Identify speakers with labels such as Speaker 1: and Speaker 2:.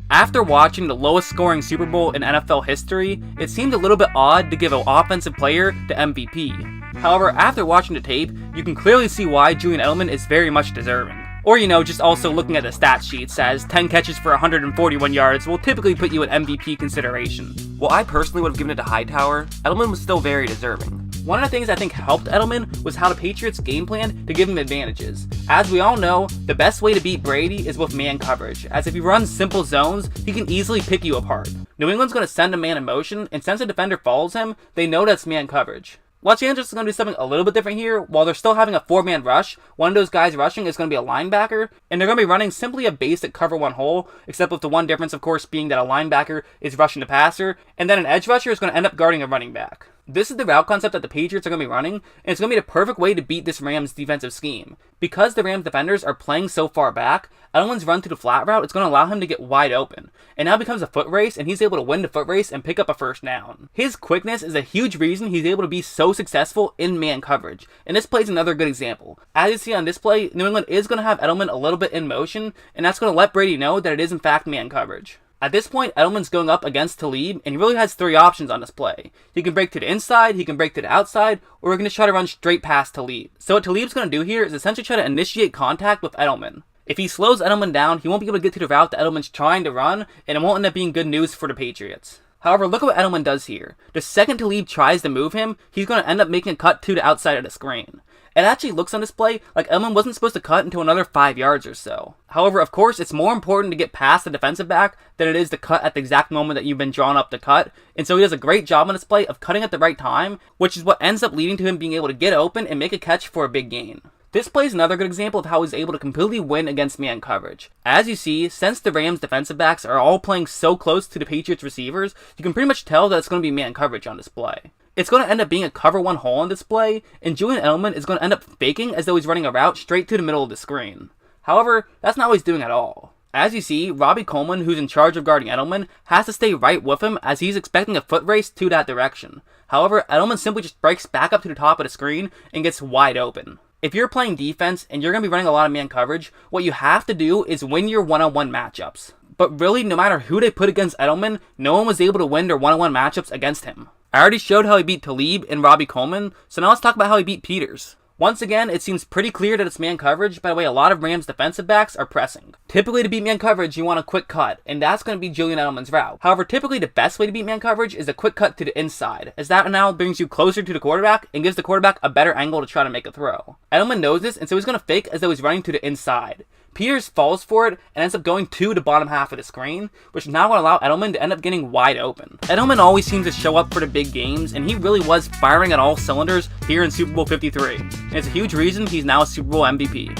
Speaker 1: After watching the lowest scoring Super Bowl in NFL history, it seemed a little bit odd to give an offensive player the MVP. However, after watching the tape, you can clearly see why Julian Edelman is very much deserving. Or just also looking at the stat sheet says 10 catches for 141 yards will typically put you in MVP consideration.
Speaker 2: While I personally would have given it to Hightower, Edelman was still very deserving.
Speaker 1: One of the things I think helped Edelman was how the Patriots game planned to give him advantages. As we all know, the best way to beat Brady is with man coverage, as if you run simple zones, he can easily pick you apart. New England's going to send a man in motion, and since a defender follows him, they know that's man coverage. Los Angeles is going to do something a little bit different here. While they're still having a 4-man rush, one of those guys rushing is going to be a linebacker, and they're going to be running simply a basic cover one hole, except with the one difference, of course, being that a linebacker is rushing the passer, and then an edge rusher is going to end up guarding a running back. This is the route concept that the Patriots are going to be running, and it's going to be the perfect way to beat this Rams defensive scheme. Because the Rams defenders are playing so far back, Edelman's run to the flat route is going to allow him to get wide open. It now becomes a foot race, and he's able to win the foot race and pick up a first down. His quickness is a huge reason he's able to be so successful in man coverage, and this play is another good example. As you see on this play, New England is going to have Edelman a little bit in motion, and that's going to let Brady know that it is in fact man coverage. At this point, Edelman's going up against Talib, and he really has 3 options on this play. He can break to the inside, he can break to the outside, or we're going to try to run straight past Talib. So what Talib's going to do here is essentially try to initiate contact with Edelman. If he slows Edelman down, he won't be able to get to the route that Edelman's trying to run, and it won't end up being good news for the Patriots. However, look at what Edelman does here. The second Talib tries to move him, he's going to end up making a cut to the outside of the screen. It actually looks on this play like Edelman wasn't supposed to cut until another 5 yards or so. However, of course, it's more important to get past the defensive back than it is to cut at the exact moment that you've been drawn up to cut, and so he does a great job on this play of cutting at the right time, which is what ends up leading to him being able to get open and make a catch for a big gain. This play is another good example of how he's able to completely win against man coverage. As you see, since the Rams defensive backs are all playing so close to the Patriots receivers, you can pretty much tell that it's going to be man coverage on this play. It's going to end up being a cover one hole on this play, and Julian Edelman is going to end up faking as though he's running a route straight to the middle of the screen. However, that's not what he's doing at all. As you see, Robbie Coleman, who's in charge of guarding Edelman, has to stay right with him as he's expecting a foot race to that direction. However, Edelman simply just breaks back up to the top of the screen and gets wide open. If you're playing defense and you're going to be running a lot of man coverage, what you have to do is win your one-on-one matchups. But really, no matter who they put against Edelman, no one was able to win their one-on-one matchups against him. I already showed how he beat Talib and Robbie Coleman, so now let's talk about how he beat Peters. Once again, it seems pretty clear that it's man coverage. By the way, a lot of Rams defensive backs are pressing. Typically to beat man coverage, you want a quick cut, and that's going to be Julian Edelman's route. However, typically the best way to beat man coverage is a quick cut to the inside, as that now brings you closer to the quarterback and gives the quarterback a better angle to try to make a throw. Edelman knows this, and so he's going to fake as though he's running to the inside. Peters falls for it and ends up going to the bottom half of the screen, which is now going to allow Edelman to end up getting wide open. Edelman always seems to show up for the big games, and he really was firing at all cylinders here in Super Bowl 53. And it's a huge reason he's now a Super Bowl MVP.